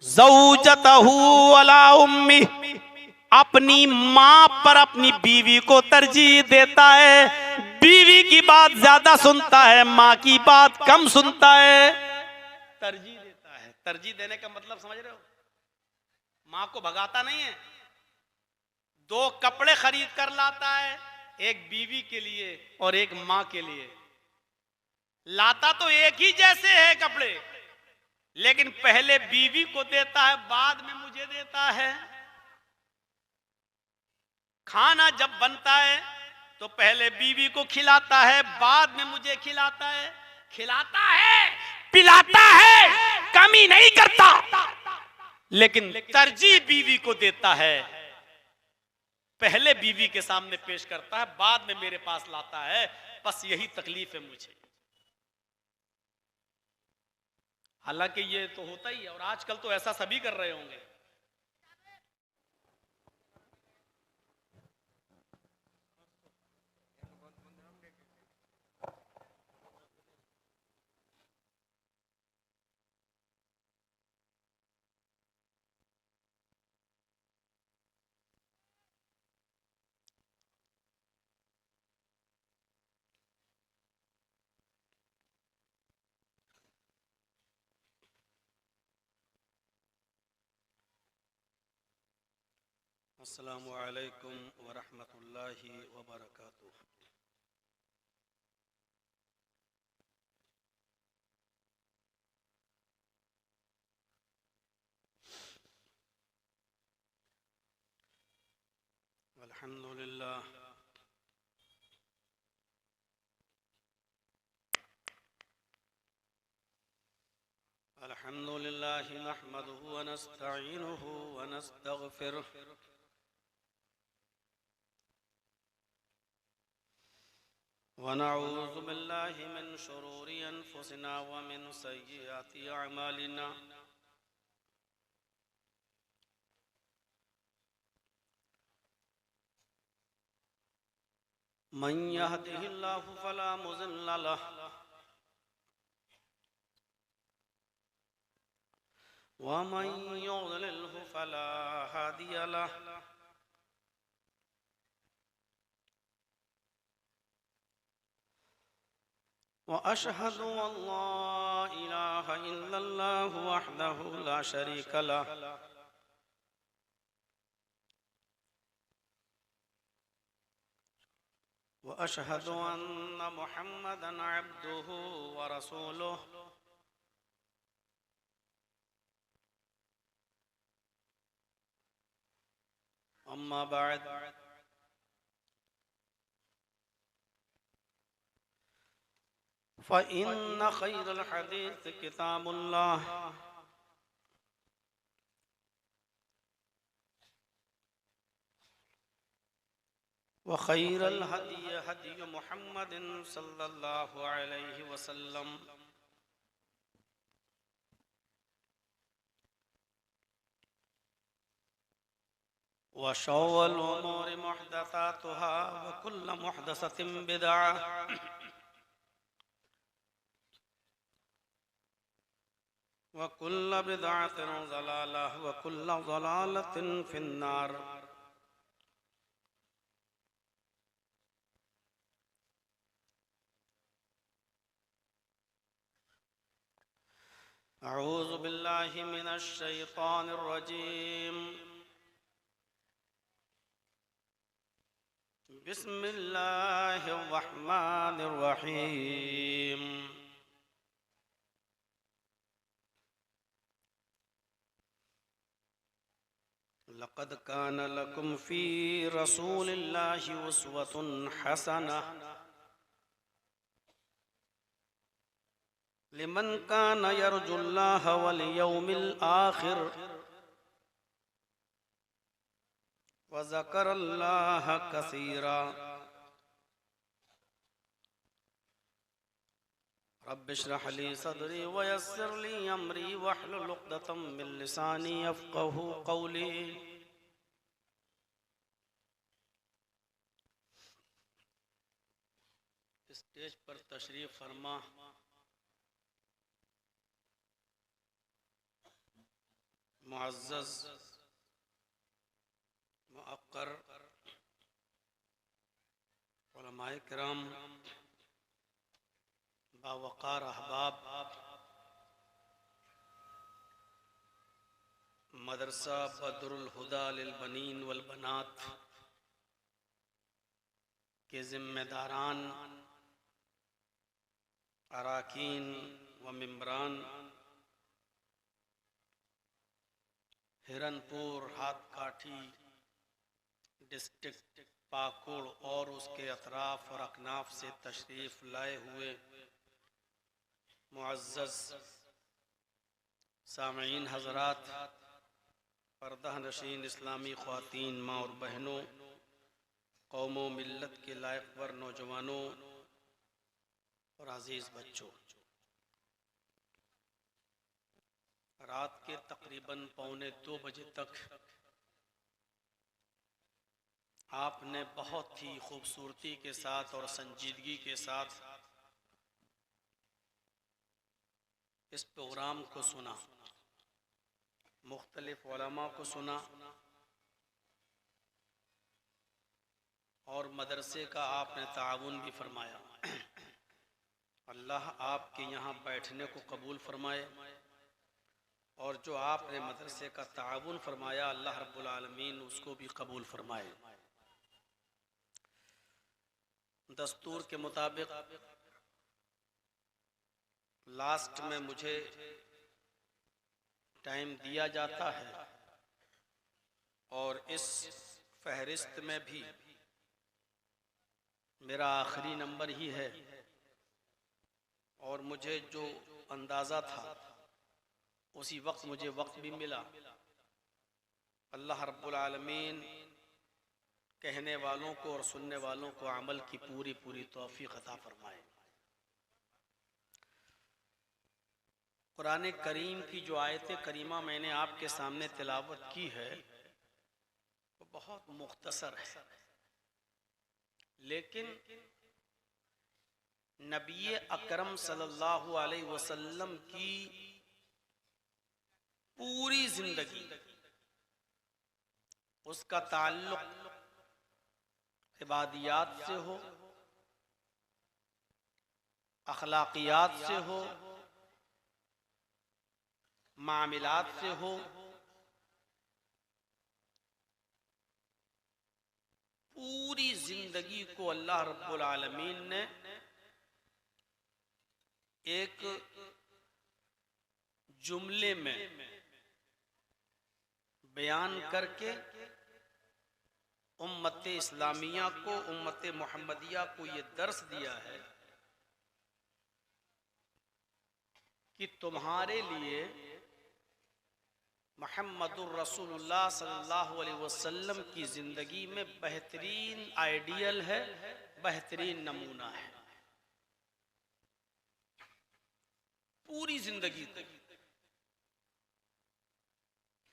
ज़ौजतहू अला उम्मी, अपनी माँ पर अपनी बीवी को तरजीह देता है, बीवी की बात ज्यादा सुनता है, माँ की बात कम सुनता है, तरजीह देता है। तरजीह देने का मतलब समझ रहे हो? मां को भगाता नहीं है, 2 कपड़े खरीद कर लाता है, एक बीवी के लिए और एक मां के लिए। लाता तो एक ही जैसे है कपड़े, लेकिन पहले बीवी को देता है, बाद में मुझे देता है। खाना जब बनता है तो पहले बीवी को खिलाता है, बाद में मुझे खिलाता है। खिलाता है, पिलाता है, कमी नहीं करता, लेकिन तरजीह बीवी को देता है। पहले बीवी के सामने पेश करता है, बाद में मेरे पास लाता है। बस यही तकलीफ है मुझे। हालांकि ये तो होता ही है, और आजकल तो ऐसा सभी कर रहे होंगे। अस्सलामु अलैकुम व रहमतुल्लाहि व बरकातुहू। अल्हम्दुलिल्लाह अल्हम्दुलिल्लाहि नहमदुहु व नस्तईनुहु व नस्तगफिरुह व नऊज़ु बिल्लाहि मिन शुरूरि अनफुसिना व मिन सय्यिआति अअमालिना। मन यहदिहिल्लाहु फला मुज़िल्ल लहु व मन युज़लिलहु फला हादिय लहु। व अशहदु अल्ला इलाहा इल्लल्लाहु वहदहु ला शरीक लहु व अशहदु अन्ना मुहम्मदन अब्दुहु व रसूलुहु। अम्मा बाद, फ़इन्न खैरल हदीस किताबुल्लाह व खैरल हदी हदी मुहम्मदिन सल्लल्लाहु अलैहि वसल्लम व शर्रुल उमूरि मुहदसातुहा व कुल्लु मुहदसतिन बिदअह व कुल्लु बिदअतिन ज़लालह व कुल्लु ज़लालतिन फिन्नार। अऊज़ु बिल्लाहि मिनश शैतानिर रजीम। बिस्मिल्लाहिर रहमानिर रहीम। लक़द कान लकुम फ़ी रसूलिल्लाहि उस्वतुन हसनह लिमन कान यरजुल्लाह वल यौमिल आखिर व ज़करल्लाह कसीरा। रब्बिश्रह ली सदरी व यस्सिर ली अमरी वहलुल उक़दतम मिन लिसानी यफ़क़हू क़ौली। स्टेज पर तशरीफ फरमा मुअज़्ज़ज़ मुअक्कर उलमाए किराम, बावक़ार अहबाब, मदरसा बदरुल हुदा लिल बनीन वल बनात के जिम्मेदारान, अराकीन व मेम्बरान, हिरनपुर हाथकाठी डिस्ट्रिक्ट पाकुड़ और उसके अतराफ और अकनाफ से तशरीफ़ लाए हुए मुअज़्ज़ज़ सामईन हज़रात, पर्दा नशीन इस्लामी ख़वातीन, माँ और बहनों, कौमों मिल्लत के लायक़वर नौजवानों और अज़ीज़ बच्चों, रात के तकरीबन 1:45 बजे तक आपने बहुत ही खूबसूरती के साथ और संजीदगी के साथ इस प्रोग्राम को सुना, मुख्तलिफ उलमा को सुना और मदरसे का आपने ताउन भी फरमाया। अल्लाह आपके यहाँ बैठने को कबूल फरमाए और जो आपने मदरसे का ताउन फरमाया अल्लाह रब्बुल आलमीन उसको भी कबूल फरमाए। दस्तूर के मुताबिक लास्ट में मुझे टाइम दिया जाता है और इस फहरिस्त में भी मेरा आखिरी नंबर ही है और मुझे जो अंदाज़ा था उसी वक्त मुझे वक्त भी मिला। अल्लाह रब्बुल आलमीन कहने वालों को और सुनने वालों को अमल की पूरी पूरी तौफीक अता फरमाए। कुरान करीम की जो आयत करीमा मैंने आपके सामने तिलावत की है वो बहुत मुख्तसर है, लेकिन नबी अकरम सल्लल्लाहु अलैहि वसल्लम की पूरी जिंदगी, उसका ताल्लुक इबादियात से हो, अखलाकियात से हो, मामिलात से हो, पूरी जिंदगी को अल्लाह रब्बुल आलमीन ने एक जुमले में बयान करके उम्मत इस्लामिया को, उम्मत मुहम्मदिया को ये दर्स दिया है कि तुम्हारे लिए मुहम्मदुर रसूलुल्लाह सल्लल्लाहु अलैहि वसल्लम की जिंदगी में बेहतरीन आइडियल है, बेहतरीन नमूना है। पूरी जिंदगी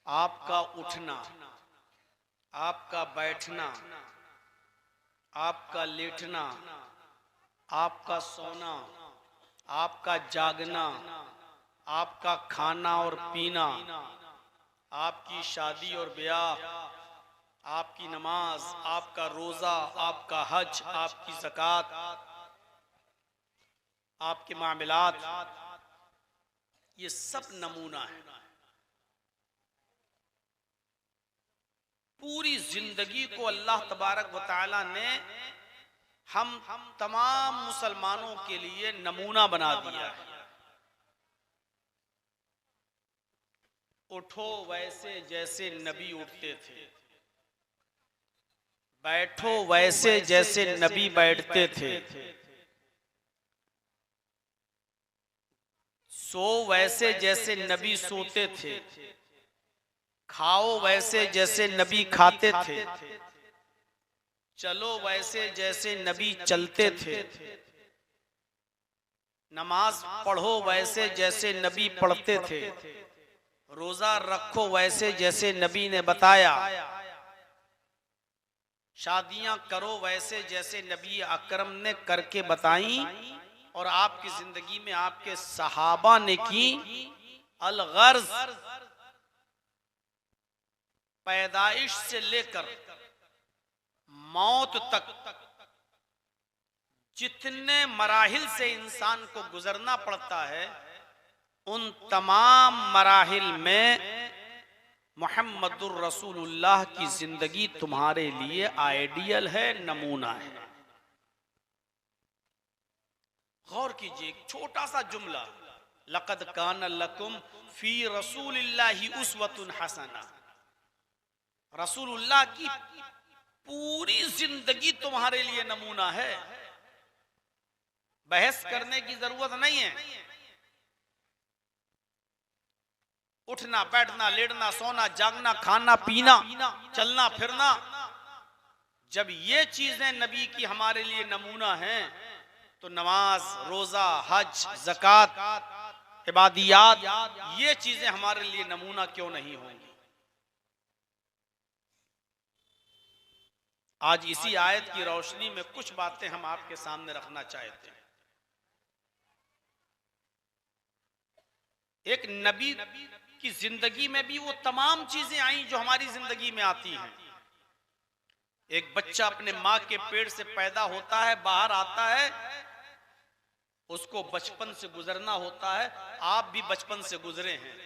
आपका उठना, आपका बैठना, आपका लेटना, आपका सोना, आपका जागना, आपका खाना और पीना, आपकी शादी और ब्याह, आपकी नमाज, आपका रोजा, आपका हज, आपकी ज़कात, आपके मामलात, ये सब नमूना है। पूरी जिंदगी को अल्लाह तबारक व तआला ने हम तमाम मुसलमानों के लिए नमूना बना दिया है। उठो वैसे जैसे नबी उठते थे, बैठो वैसे जैसे नबी बैठते थे, सो वैसे जैसे नबी सोते थे, खाओ वैसे जैसे नबी खाते थे, चलो वैसे जैसे नबी चलते थे, नमाज पढ़ो वैसे जैसे नबी पढ़ते थे, रोजा रखो वैसे जैसे नबी ने बताया, शादियां करो वैसे जैसे नबी अकरम ने करके बताई और आपकी जिंदगी में आपके सहाबा ने की। अलगर्ज पैदाइश से लेकर मौत तक जितने मराहिल से इंसान को गुजरना पड़ता है, उन तमाम मराहिल में मुहम्मदुर रसूलुल्लाह की जिंदगी तुम्हारे लिए आइडियल है, नमूना है। गौर कीजिए, एक छोटा सा जुमला, लक़द कान लकुम फी रसूलिल्लाहि उस्वतुन हसना। रसूलुल्लाह की पूरी जिंदगी तुम्हारे लिए नमूना है। बहस करने की जरूरत नहीं है। उठना, बैठना, लेटना, सोना, जागना, खाना, पीना, चलना फिरना, जब ये चीजें नबी की हमारे लिए नमूना हैं, तो नमाज, रोजा, हज, ज़कात, इबादियात, ये चीजें हमारे लिए नमूना क्यों नहीं होंगी। आज इसी आयत की रोशनी में कुछ बातें हम आपके सामने रखना चाहते हैं। एक नबी की जिंदगी में भी वो तमाम चीजें आई जो हमारी जिंदगी में आती हैं। एक बच्चा अपने माँ के पेट से पैदा होता है, बाहर आता है, उसको बचपन से गुजरना होता है। आप भी बचपन से गुजरे हैं।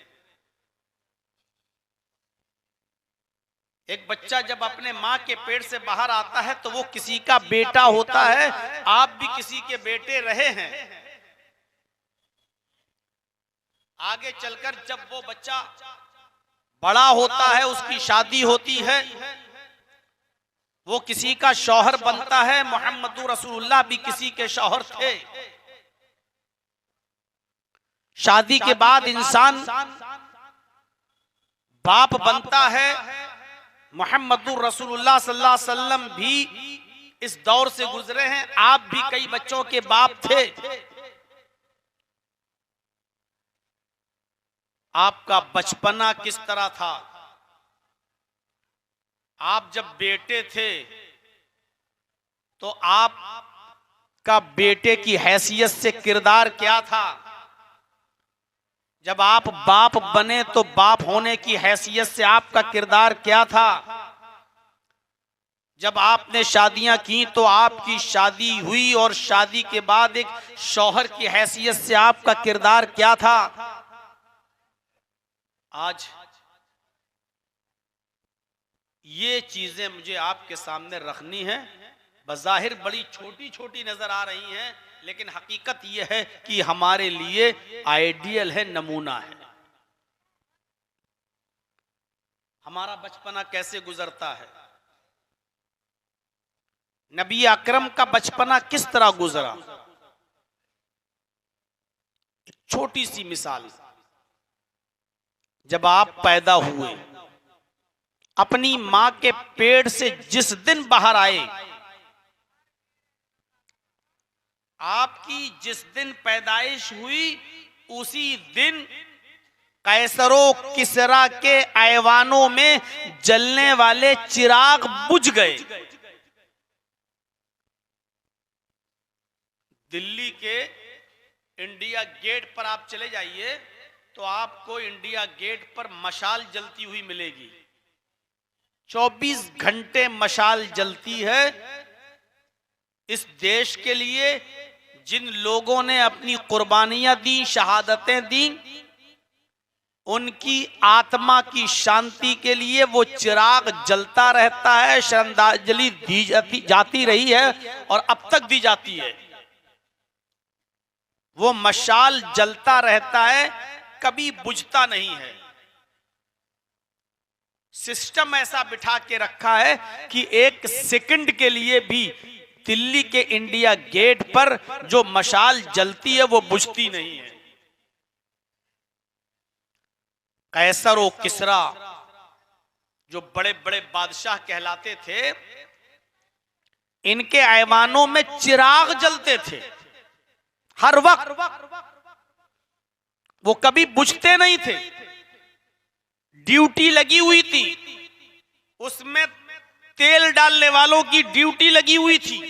एक बच्चा जब अपने माँ के पेट से बाहर आता है तो वो किसी का बेटा होता है। आप भी किसी के बेटे रहे हैं। आगे चलकर जब वो बच्चा बड़ा होता है, उसकी शादी होती है, वो किसी का शौहर बनता है। मुहम्मदुर रसूलुल्लाह भी किसी के शौहर थे। शादी के बाद इंसान बाप बनता है। मुहम्मदुर रसूलुल्लाह सल्लल्लाहु अलैहि वसल्लम भी इस दौर से गुजरे हैं। आप भी कई बच्चों के बाप थे। आपका बचपना किस तरह था? आप जब बेटे थे तो आपका बेटे की हैसियत से किरदार क्या था? जब आप बाप बने तो बाप होने की हैसियत से आपका किरदार क्या था? जब आपने शादियां की तो आपकी शादी हुई और शादी के बाद एक शौहर की हैसियत से आपका किरदार क्या था? आज ये चीजें मुझे आपके सामने रखनी है। बज़ाहिर बड़ी छोटी छोटी नजर आ रही हैं, लेकिन हकीकत यह है कि हमारे लिए आइडियल है, नमूना है। हमारा बचपना कैसे गुजरता है? नबी अकरम का बचपना किस तरह गुजरा? एक छोटी सी मिसाल, जब आप पैदा हुए, अपनी मां के पेट से जिस दिन बाहर आए, आपकी जिस दिन पैदाइश हुई, उसी दिन कैसरो किसरा के ऐवानों में जलने वाले चिराग बुझ गए। दिल्ली के इंडिया गेट पर आप चले जाइए तो आपको इंडिया गेट पर मशाल जलती हुई मिलेगी। 24 घंटे मशाल जलती है। इस देश के लिए जिन लोगों ने अपनी कुर्बानियां दी, शहादतें दी, उनकी आत्मा की शांति के लिए वो चिराग जलता रहता है। श्रद्धांजलि दी जाती रही है और अब तक दी जाती है। वो मशाल जलता रहता है, कभी बुझता नहीं है। सिस्टम ऐसा बिठा के रखा है कि एक सेकंड के लिए भी दिल्ली के इंडिया गेट पर जो मशाल जलती है वो बुझती नहीं है। कैसर और किसरा जो बड़े बड़े बादशाह कहलाते थे, इनके ऐवानों में चिराग जलते थे हर वक्त, वो कभी बुझते नहीं थे। ड्यूटी लगी हुई थी, उसमें तेल डालने वालों की ड्यूटी लगी हुई थी।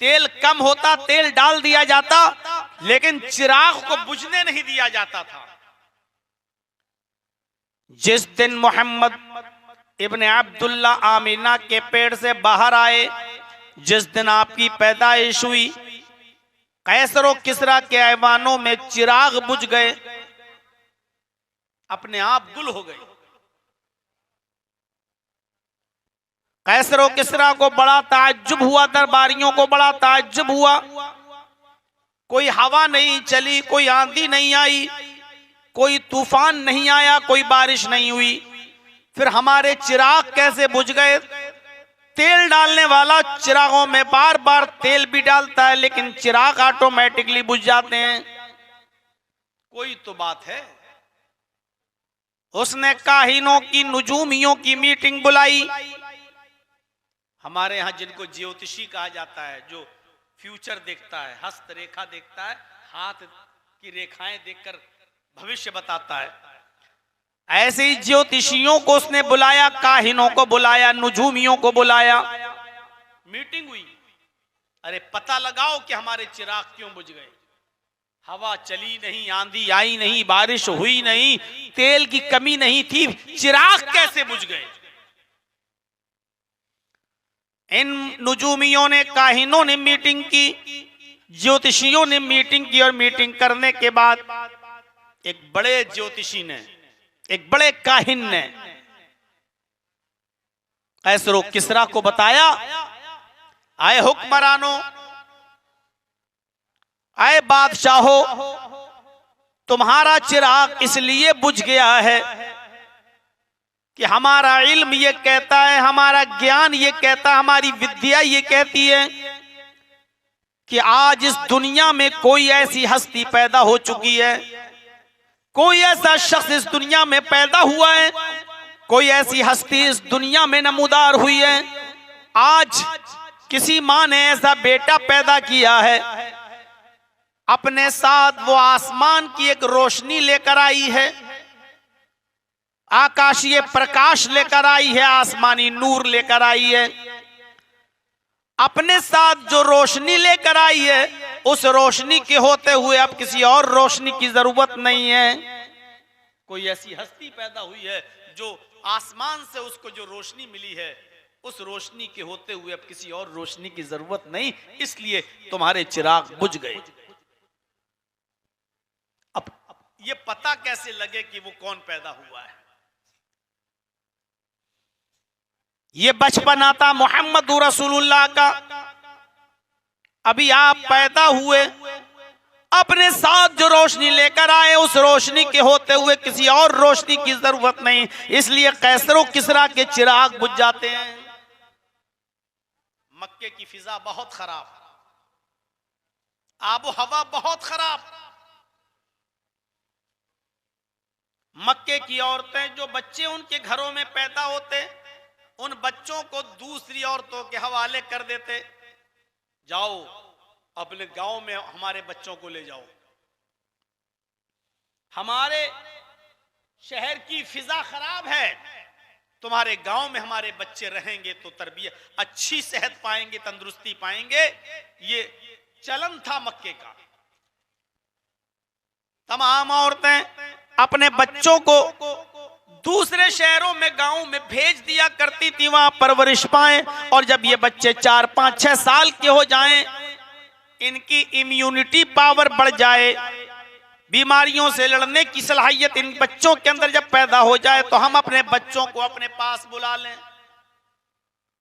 तेल कम होता, तेल डाल दिया जाता, लेकिन चिराग को बुझने नहीं दिया जाता था। जिस दिन मोहम्मद इब्ने अब्दुल्ला आमीना के पेट से बाहर आए, जिस दिन आपकी पैदाइश हुई, कैसर और किसरा के ऐवानों में चिराग बुझ गए। अपने आप गुल हो गई। कैसर और किसरा को बड़ा ताज्जुब हुआ, दरबारियों को बड़ा ताज्जुब हुआ। कोई हवा नहीं चली, कोई आंधी नहीं आई, कोई तूफान नहीं आया, कोई बारिश नहीं हुई, फिर हमारे चिराग कैसे बुझ गए? तेल डालने वाला चिरागों में बार बार तेल भी डालता है लेकिन चिराग ऑटोमेटिकली बुझ जाते हैं। कोई तो बात है। उसने काहिनों की, नुजूमियों की मीटिंग बुलाई। हमारे यहां जिनको ज्योतिषी कहा जाता है, जो फ्यूचर देखता है, हस्त रेखा देखता है, हाथ की रेखाएं देखकर भविष्य बताता है, ऐसे ही ज्योतिषियों को उसने बुलाया, काहिनों को बुलाया, नुजूमियों को बुलाया। मीटिंग हुई। अरे पता लगाओ कि हमारे चिराग क्यों बुझ गए? हवा चली नहीं, आंधी आई नहीं, बारिश हुई नहीं, तेल की कमी नहीं थी, चिराग कैसे बुझ गए? इन नुजूमियों ने, काहिनों ने मीटिंग की, ज्योतिषियों ने मीटिंग की, और मीटिंग करने के बाद एक बड़े ज्योतिषी ने, एक बड़े काहिन ने कैसर और किसरा को बताया, आए हुक्मरानों, आए बादशाहो, तुम्हारा चिराग इसलिए बुझ गया है कि हमारा इल्म ये कहता है, हमारा ज्ञान ये कहता है, हमारी विद्या ये कहती है कि आज इस दुनिया में कोई ऐसी हस्ती पैदा हो चुकी है, कोई ऐसा शख्स इस दुनिया में पैदा हुआ है, कोई ऐसी हस्ती इस दुनिया में नमूदार हुई है। आज किसी माँ ने ऐसा बेटा पैदा किया है, अपने साथ वो आसमान की एक रोशनी लेकर आई है, आकाशीय प्रकाश लेकर आई है, आसमानी नूर लेकर आई है। अपने साथ जो रोशनी लेकर आई है, उस रोशनी के होते हुए अब किसी और रोशनी की जरूरत नहीं है। कोई ऐसी हस्ती पैदा हुई है जो आसमान से उसको जो रोशनी मिली है, उस रोशनी के होते हुए अब किसी और रोशनी की जरूरत नहीं, इसलिए तुम्हारे चिराग बुझ गए। अब ये पता कैसे लगे कि वो कौन पैदा हुआ है? ये बचपन आता मोहम्मद रसूलुल्लाह का। अभी आप पैदा हुए, अपने साथ जो रोशनी लेकर आए, उस रोशनी के होते हुए किसी और रोशनी की जरूरत नहीं, इसलिए कैसर और किसरा के चिराग बुझ जाते हैं। मक्के की फिजा बहुत खराब, आबो हवा बहुत खराब। मक्के की औरतें, जो बच्चे उनके घरों में पैदा होते, उन बच्चों को दूसरी औरतों के हवाले कर देते, जाओ अपने गांव में हमारे बच्चों को ले जाओ। हमारे शहर की फिजा खराब है, तुम्हारे गांव में हमारे बच्चे रहेंगे तो तरबियत, अच्छी सेहत पाएंगे, तंदुरुस्ती पाएंगे। ये चलन था मक्के का। तमाम औरतें अपने बच्चों को दूसरे शहरों में, गांव में भेज दिया करती थी, वहां परवरिश पाएं, और जब ये बच्चे 4, 5, 6 साल के हो जाएं, इनकी इम्यूनिटी पावर बढ़ जाए, बीमारियों से लड़ने की सलाहियत इन बच्चों के अंदर जब पैदा हो जाए, तो हम अपने बच्चों को अपने पास बुला लें।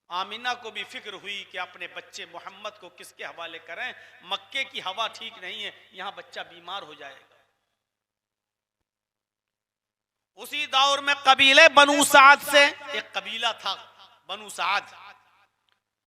आमिना को भी फिक्र हुई कि अपने बच्चे मोहम्मद को किसके हवाले करें, मक्के की हवा ठीक नहीं है, यहां बच्चा बीमार हो जाएगा। उसी दौर में कबीले बनु साद से, एक कबीला था बनु साद,